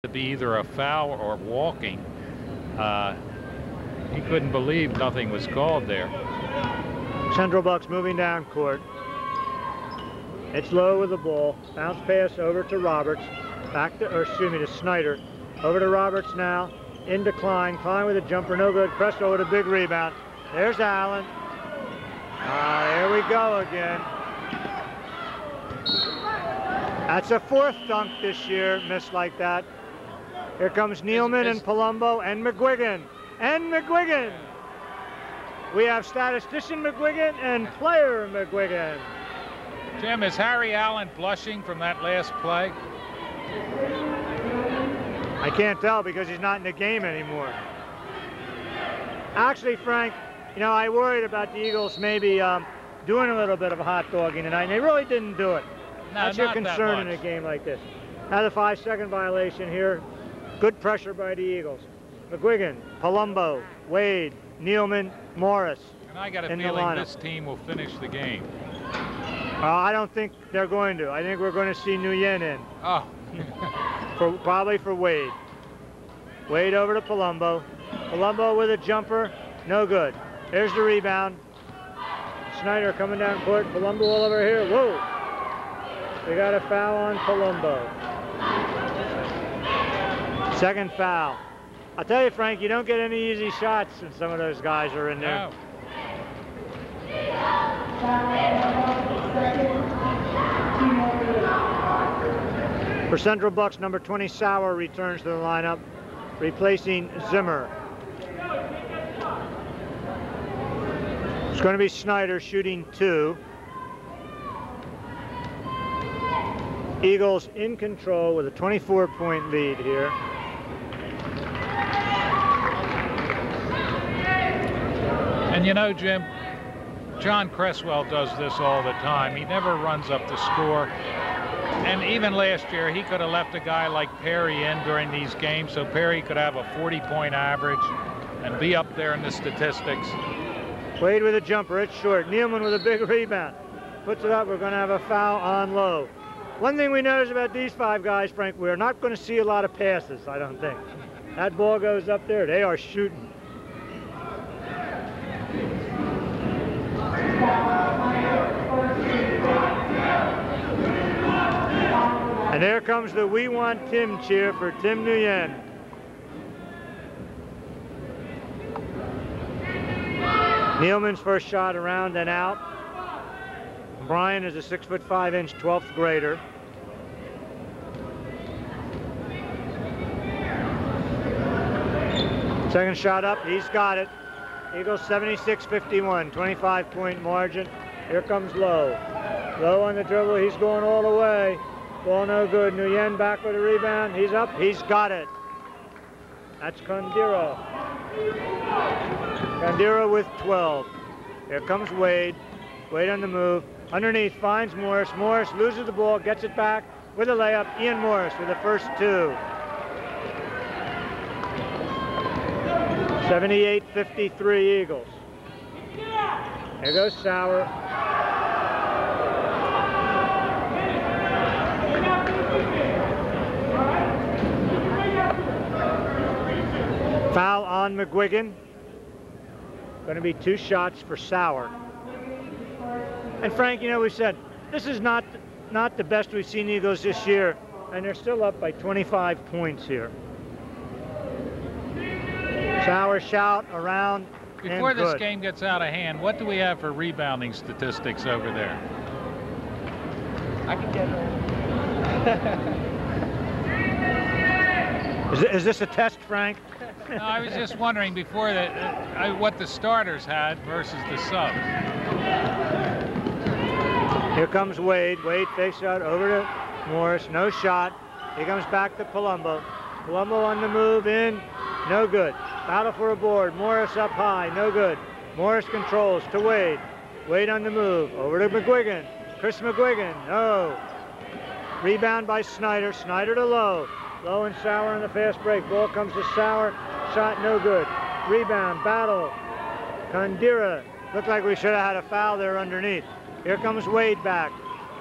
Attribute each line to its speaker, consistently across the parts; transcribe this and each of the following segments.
Speaker 1: to be either a foul or walking. He couldn't believe nothing was called there.
Speaker 2: Central Bucks moving down court. It's low with the ball. Bounce pass over to Roberts. Back to, or excuse me, to Snyder. Over to Roberts now. Into Klein. Klein with a jumper, no good. Presto with a big rebound. There's Allen. There we go again. That's a fourth dunk this year, missed like that. Here comes Nealman and Palumbo and McGuigan. And McGuigan. We have statistician McGuigan and player McGuigan.
Speaker 1: Jim, is Harry Allen blushing from that last play?
Speaker 2: I can't tell because he's not in the game anymore. Actually, Frank, you know, I worried about the Eagles maybe doing a little bit of a hot dogging tonight, and they really didn't do it.
Speaker 1: No,
Speaker 2: that's your concern in a game like this. Now the 5-second violation here. Good pressure by the Eagles. McGuigan, Palumbo, Wade, Nealman, Morris.
Speaker 1: And I got a feeling this team will finish the game.
Speaker 2: I don't think they're going to. I think we're going to see Nguyen in.
Speaker 1: Oh.
Speaker 2: Probably for Wade. Wade over to Palumbo. Palumbo with a jumper. No good. There's the rebound. Snyder coming down court. Palumbo all over here. Whoa. We got a foul on Palumbo. Second foul. I'll tell you, Frank, you don't get any easy shots when some of those guys are in there.
Speaker 1: No.
Speaker 2: For Central Bucks, number 20, Sauer returns to the lineup, replacing Zimmer. It's going to be Snyder shooting 2. Eagles in control with a 24-point lead here.
Speaker 1: And you know, Jim, John Cresswell does this all the time. He never runs up the score. And even last year, he could have left a guy like Perry in during these games, so Perry could have a 40-point average and be up there in the statistics.
Speaker 2: Wade with a jumper, it's short. Nealman with a big rebound. Puts it up, we're going to have a foul on Lowe. One thing we notice about these 5 guys, Frank, we're not going to see a lot of passes, I don't think. That ball goes up there, they are shooting. And there comes the "We Want Tim" cheer for Tim Nguyen. Nealman's first shot around and out. Brian is a 6'5" 12th grader. Second shot up, he's got it. Eagles 76-51, 25-point margin. Here comes Lowe. Lowe on the dribble, he's going all the way. Ball no good. Nguyen back with a rebound. He's up. He's got it. That's Kandira. Kandira with 12. Here comes Wade. Wade on the move. Underneath finds Morris. Morris loses the ball, gets it back with a layup. Ian Morris with the first 2. 78-53 Eagles. Here goes Sauer. Foul on McGuigan. Going to be 2 shots for Sauer. And Frank, you know, we said this is not the best we've seen Eagles this year, and they're still up by 25 points here. Sauer shout around.
Speaker 1: Before this game gets out of hand, what do we have for rebounding statistics over there?
Speaker 3: I can get it.
Speaker 2: Is this a test, Frank?
Speaker 1: No, I was just wondering before that what the starters had versus the subs.
Speaker 2: Here comes Wade. Wade fakes out over to Morris. No shot. He comes back to Palumbo. Palumbo on the move in. No good. Battle for a board. Morris up high. No good. Morris controls to Wade. Wade on the move. Over to McGuigan. Chris McGuigan. No. Rebound by Snyder. Snyder to Lowe. Lowe and Sauer on the fast break. Ball comes to Sauer. Shot no good. Rebound. Battle. Kandira. Looked like we should have had a foul there underneath. Here comes Wade back.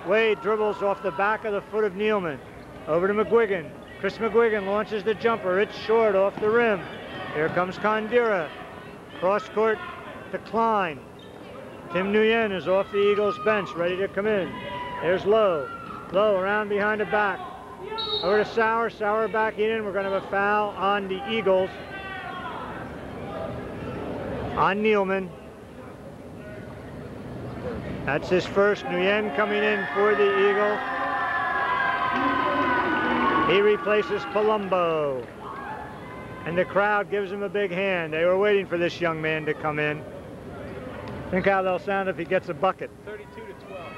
Speaker 2: Wade dribbles off the back of the foot of Nealman. Over to McGuigan. Chris McGuigan launches the jumper. It's short off the rim. Here comes Kandira. Cross court to Klein. Tim Nguyen is off the Eagles bench, ready to come in. There's Lowe. Lowe around behind the back. Over to Sauer. Sauer back in. We're going to have a foul on the Eagles. On Nealman. That's his first. Nguyen coming in for the Eagles. He replaces Palumbo. And the crowd gives him a big hand. They were waiting for this young man to come in. Think how they'll sound if he gets a bucket.
Speaker 3: 32 to 12.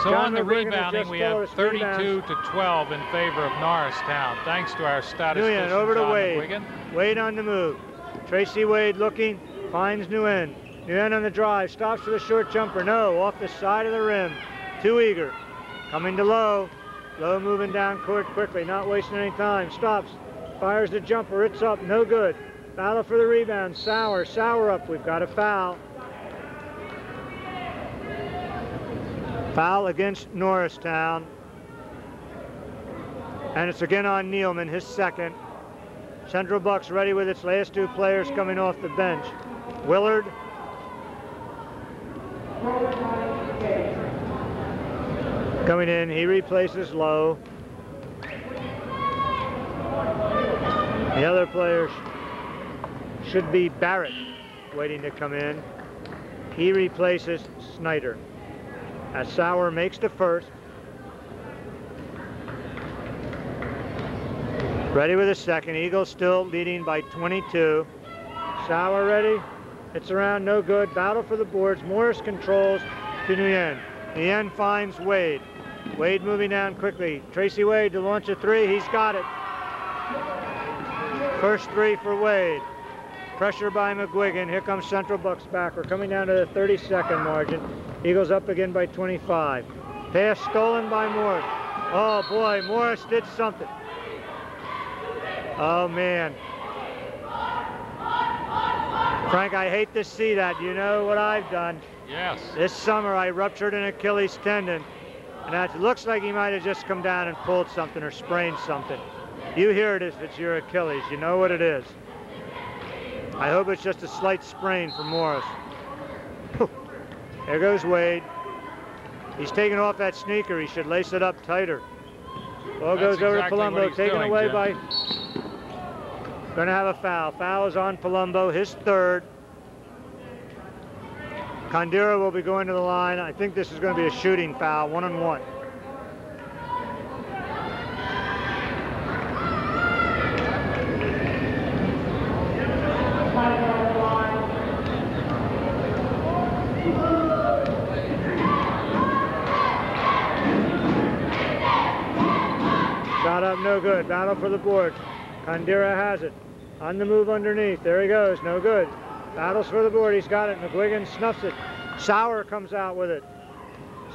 Speaker 1: So
Speaker 2: John
Speaker 1: on the
Speaker 2: McGuigan
Speaker 1: rebounding, we have 32 to 12 in favor of Norristown, thanks to our statistician,
Speaker 2: Nguyen over to
Speaker 1: John
Speaker 2: Wade.
Speaker 1: McGuigan.
Speaker 2: Wade on the move. Tracy Wade looking, finds Nguyen. Nguyen on the drive, stops for the short jumper. No, off the side of the rim. Too eager. Coming to Lowe. Lowe moving down court quickly, not wasting any time. Stops, fires the jumper. It's up, no good. Battle for the rebound. Sauer. Sauer up. We've got a foul. Foul against Norristown. And it's again on Nealman, his second. Central Bucks ready with its last two players coming off the bench. Willard. Coming in, he replaces Lowe. The other players should be Barrett waiting to come in. He replaces Snyder. As Sauer makes the first. Ready with a second. Eagles still leading by 22. Sauer ready. It's around, no good. Battle for the boards. Morris controls to Nguyen. Nguyen finds Wade. Wade moving down quickly. Tracy Wade to launch a three. He's got it. First three for Wade. Pressure by McGuigan. Here comes Central Bucks back. We're coming down to the 30-second margin. Eagles up again by 25. Pass stolen by Morris. Oh boy, Morris did something. Oh man. Frank, I hate to see that. You know what I've done?
Speaker 1: Yes.
Speaker 2: This summer I ruptured an Achilles tendon. And that looks like he might have just come down and pulled something or sprained something. You hear it if it's your Achilles. You know what it is. I hope it's just a slight sprain for Morris. There goes Wade. He's taking off that sneaker. He should lace it up tighter. Ball goes over to Palumbo, taken away by... Going to have a foul. Foul is on Palumbo, his third. Kandira will be going to the line. I think this is going to be a shooting foul, 1-on-1. Shot up, no good. Battle for the boards. Kandira has it. On the move underneath. There he goes. No good. Battles for the board. He's got it. McGuigan snuffs it. Sauer comes out with it.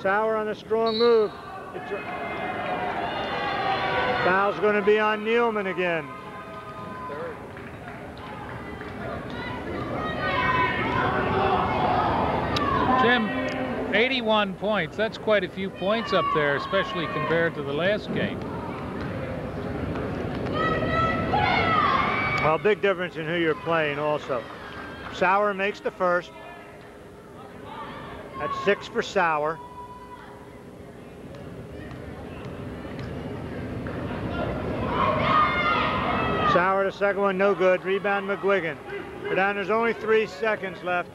Speaker 2: Sauer on a strong move. Foul's going to be on Nealman again.
Speaker 1: Jim, 81 points. That's quite a few points up there, especially compared to the last game.
Speaker 2: Well, big difference in who you're playing also. Sauer makes the first. That's 6 for Sauer. Sauer the second one, no good. Rebound McGuigan. But down, there's only 3 seconds left.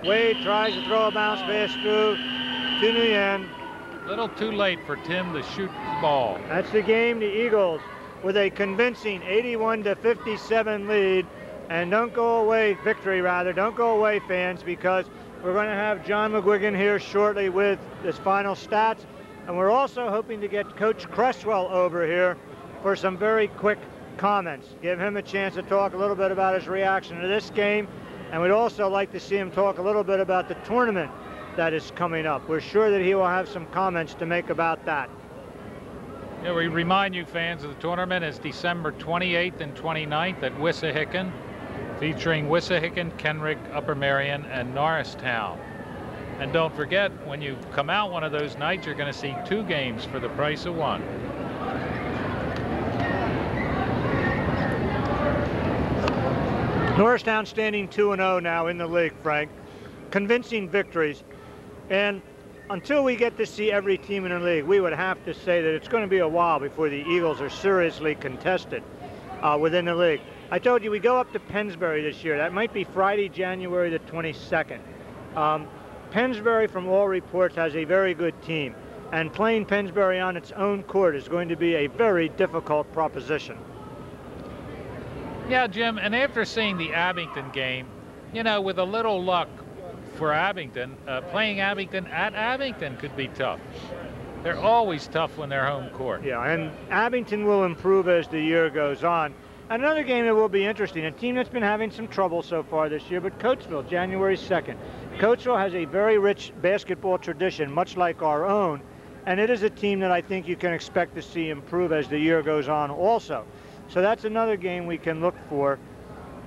Speaker 2: Wade tries to throw a bounce pass through to Nguyen.
Speaker 1: A little too late for Tim to shoot the ball.
Speaker 2: That's the game. The Eagles with a convincing 81-57 lead. And don't go away, victory rather, don't go away fans, because we're going to have John McGuigan here shortly with his final stats. And we're also hoping to get Coach Cresswell over here for some very quick comments. Give him a chance to talk a little bit about his reaction to this game. And we'd also like to see him talk a little bit about the tournament that is coming up. We're sure that he will have some comments to make about that.
Speaker 1: Yeah, we remind you fans that the tournament is December 28th and 29th at Wissahickon, featuring Wissahickon, Kenrick, Upper Merion, and Norristown. And don't forget, when you come out one of those nights, you're going to see 2 games for the price of 1.
Speaker 2: Norristown standing 2-0 now in the league, Frank. Convincing victories. And until we get to see every team in the league, we would have to say that it's going to be a while before the Eagles are seriously contested within the league. I told you we go up to Pennsbury this year. That might be Friday, January the 22nd. Pennsbury, from all reports, has a very good team. And playing Pennsbury on its own court is going to be a very difficult proposition.
Speaker 1: Yeah, Jim, and after seeing the Abington game, you know, with a little luck for Abington, playing Abington at Abington could be tough. They're always tough when they're home court.
Speaker 2: Yeah, and Abington will improve as the year goes on. Another game that will be interesting, a team that's been having some trouble so far this year, but Coatesville, January 2nd. Coatesville has a very rich basketball tradition, much like our own, and it is a team that I think you can expect to see improve as the year goes on also. So that's another game we can look for,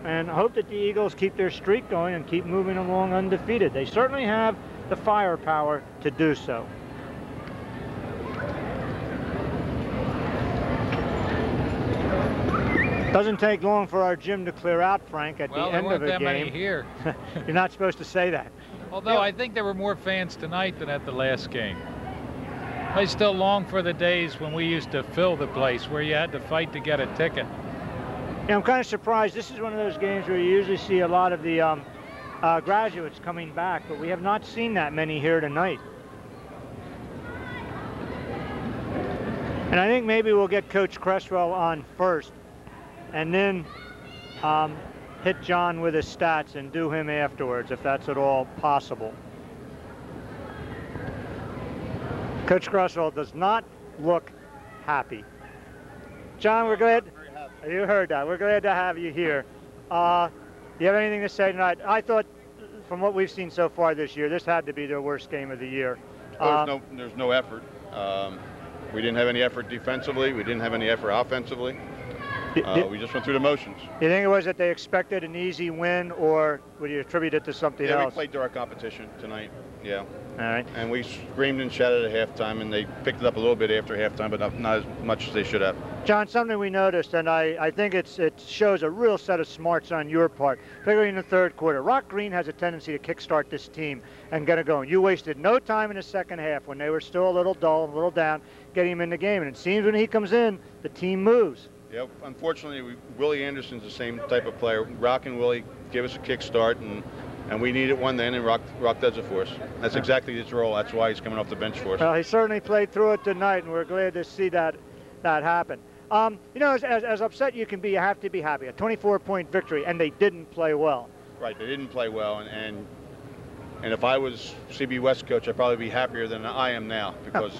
Speaker 2: and hope that the Eagles keep their streak going and keep moving along undefeated. They certainly have the firepower to do so. Doesn't take long for our gym to clear out, Frank, at the end of a game.
Speaker 1: Well, there weren't that many here.
Speaker 2: You're not supposed to say that.
Speaker 1: Although I think there were more fans tonight than at the last game. I still long for the days when we used to fill the place, where you had to fight to get a ticket.
Speaker 2: Yeah, I'm kind of surprised. This is one of those games where you usually see a lot of the graduates coming back, but we have not seen that many here tonight. And I think maybe we'll get Coach Cresswell on first, and then hit John with his stats and do him afterwards, if that's at all possible. Coach Cresswell does not look happy. John, we're glad. You heard that. We're glad to have you here. Do you have anything to say tonight? I thought, from what we've seen so far this year, this had to be their worst game of the year.
Speaker 4: There's no effort. We didn't have any effort defensively. We didn't have any effort offensively. We just went through the motions.
Speaker 2: You think it was that they expected an easy win, or would you attribute it to something else?
Speaker 4: Yeah, we played to our competition tonight. Yeah.
Speaker 2: All right.
Speaker 4: And we screamed and shouted at halftime, and they picked it up a little bit after halftime, but not as much as they should have.
Speaker 2: John, something we noticed, and I think it shows a real set of smarts on your part, particularly in the third quarter. Rock Green has a tendency to kickstart this team and get it going. You wasted no time in the second half when they were still a little dull, a little down, getting him in the game. And it seems when he comes in, the team moves.
Speaker 4: Yeah, unfortunately, Willie Anderson's the same type of player. Rock and Willie gave us a kickstart, and we needed one then, and Rock does it for us. That's exactly his role. That's why he's coming off the bench for us.
Speaker 2: Well, he certainly played through it tonight, and we're glad to see that happen. You know, as upset you can be, you have to be happy. A 24-point victory, and they didn't play well.
Speaker 4: Right, they didn't play well, and if I was CB West coach, I'd probably be happier than I am now, because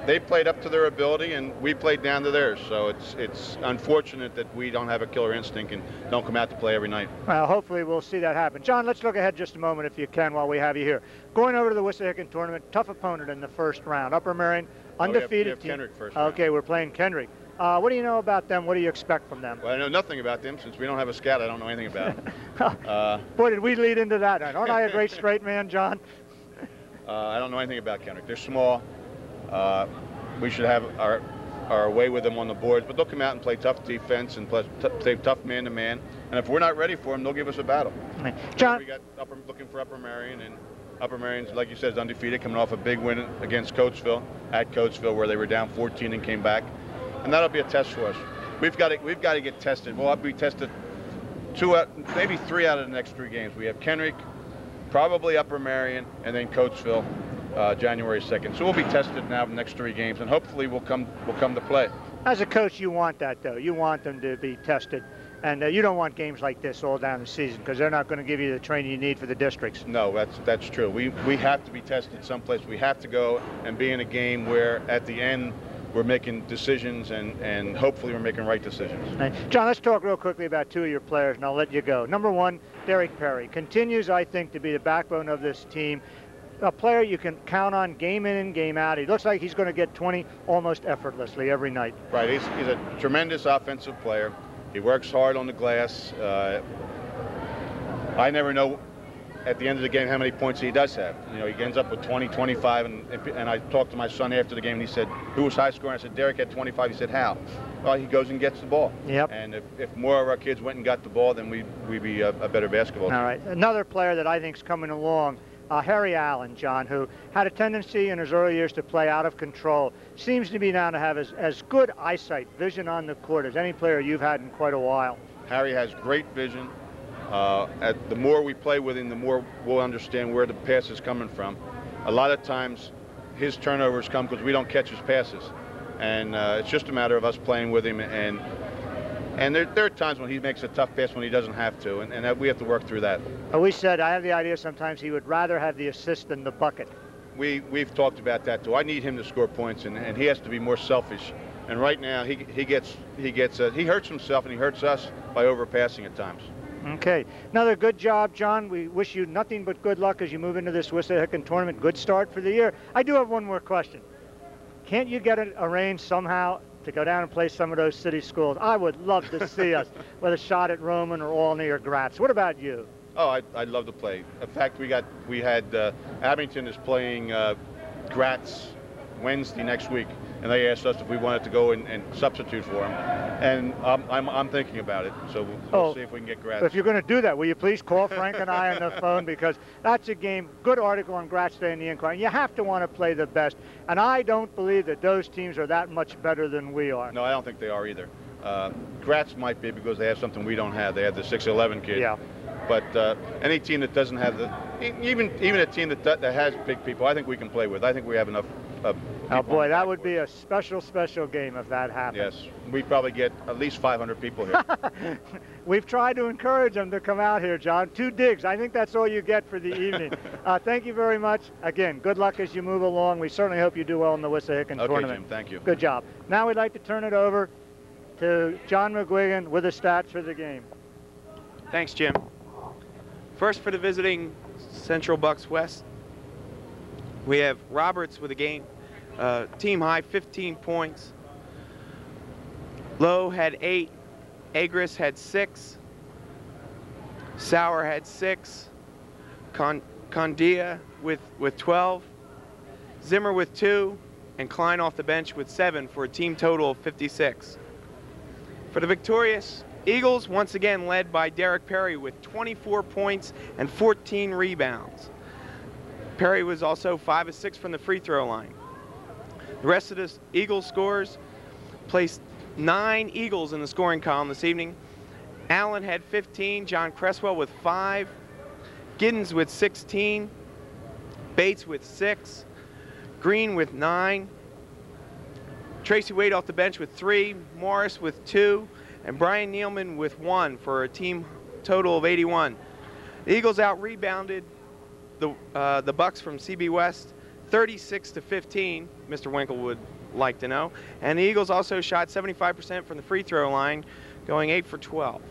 Speaker 4: they played up to their ability, and we played down to theirs. So it's unfortunate that we don't have a killer instinct and don't come out to play every night.
Speaker 2: Well, hopefully we'll see that happen. John, let's look ahead just a moment, if you can, while we have you here. Going over to the Wissahickon tournament, tough opponent in the first round. Upper Merion, undefeated
Speaker 4: we have
Speaker 2: team.
Speaker 4: Kendrick first round.
Speaker 2: Okay, we're playing Kendrick. What do you know about them? What do you expect from them?
Speaker 4: Well, I know nothing about them. Since we don't have a scout, I don't know anything about them.
Speaker 2: Boy, did we lead into that. Aren't I a great straight man, John?
Speaker 4: I don't know anything about Kendrick. They're small. We should have our way with them on the boards, but they'll come out and play tough defense and play tough man-to-man. And if we're not ready for them, they'll give us a battle.
Speaker 2: John,
Speaker 4: we got looking for Upper Merion, and Upper Marion's, like you said, is undefeated, coming off a big win against Coatesville, at Coatesville, where they were down 14 and came back. And that'll be a test for us. We've got to get tested. We'll have to be tested maybe 3 out of the next 3 games. We have Kendrick, probably Upper Merion, and then Coatesville. January 2nd. So we'll be tested now the next 3 games, and hopefully we'll come to play.
Speaker 2: As a coach, you want that, though. You want them to be tested, and you don't want games like this all down the season, because they're not going to give you the training you need for the districts.
Speaker 4: No, that's true. We have to be tested someplace. We have to go and be in a game where at the end we're making decisions, and hopefully we're making right decisions.
Speaker 2: Right. John, let's talk real quickly about 2 of your players, and I'll let you go. Number 1, Derek Perry. Continues, I think, to be the backbone of this team. A player you can count on game in and game out. He looks like he's going to get 20 almost effortlessly every night.
Speaker 4: Right, he's a tremendous offensive player. He works hard on the glass. I never know at the end of the game how many points he does have. You know, he ends up with 20, 25, and I talked to my son after the game, and he said, who was high scoring? I said, Derek had 25. He said, how? Well, he goes and gets the ball.
Speaker 2: Yep.
Speaker 4: And if more of our kids went and got the ball, then we'd be a better basketball team.
Speaker 2: All right. Another player that I think is coming along, Harry Allen, John, who had a tendency in his early years to play out of control, seems to be now to have as good eyesight, vision on the court as any player you've had in quite a while.
Speaker 4: Harry has great vision. The more we play with him, the more we'll understand where the pass is coming from. A lot of times, his turnovers come because we don't catch his passes. And it's just a matter of us playing with him. And there are times when he makes a tough pass when he doesn't have to, and we have to work through that.
Speaker 2: We said, I have the idea sometimes he would rather have the assist than the bucket.
Speaker 4: We've talked about that too. I need him to score points, and he has to be more selfish. And right now, he hurts himself and he hurts us by overpassing at times.
Speaker 2: Okay, another good job, John. We wish you nothing but good luck as you move into this Wissahickon tournament. Good start for the year. I do have one more question. Can't you get it arranged somehow to go down and play some of those city schools? I would love to see us with a shot at Roman or Olney or Gratz. What about you?
Speaker 4: Oh, I'd love to play. In fact, we had Abington is playing Gratz Wednesday next week, and they asked us if we wanted to go and substitute for them. And I'm thinking about it, so we'll see if we can get Gratz.
Speaker 2: If you're going to do that, will you please call Frank and I on the phone, because that's a game. Good article on Gratz Day in the Inquirer. You have to want to play the best, and I don't believe that those teams are that much better than we are.
Speaker 4: No, I don't think they are either. Gratz might be because they have something we don't have. They have the 6'11" kid.
Speaker 2: Yeah.
Speaker 4: But any team that doesn't have even a team that has big people, I think we can play with. I think we have enough.
Speaker 2: Oh boy, that would be a special game if that happened.
Speaker 4: Yes, we'd probably get at least 500 people here.
Speaker 2: We've tried to encourage them to come out here, John. 2 digs. I think that's all you get for the evening. Thank you very much. Again, good luck as you move along. We certainly hope you do well in the Wissahickon tournament.
Speaker 4: Okay, Jim, thank you.
Speaker 2: Good job. Now we'd like to turn it over to John McGuigan with the stats for the game.
Speaker 3: Thanks, Jim. First for the visiting Central Bucks West, we have Roberts with a game. Team high 15 points. Lowe had 8. Agris had 6. Sauer had 6. Condia with 12. Zimmer with 2. And Klein off the bench with 7 for a team total of 56. For the victorious Eagles, once again led by Derek Perry with 24 points and 14 rebounds. Perry was also 5 of 6 from the free throw line. The rest of the Eagles scores placed 9 Eagles in the scoring column this evening. Allen had 15, John Cresswell with 5, Giddens with 16, Bates with 6, Green with 9, Tracy Wade off the bench with 3, Morris with 2, and Brian Nealman with 1 for a team total of 81. The Eagles out-rebounded the Bucks from CB West 36-15, Mr. Winkle would like to know. And the Eagles also shot 75% from the free throw line, going 8 for 12.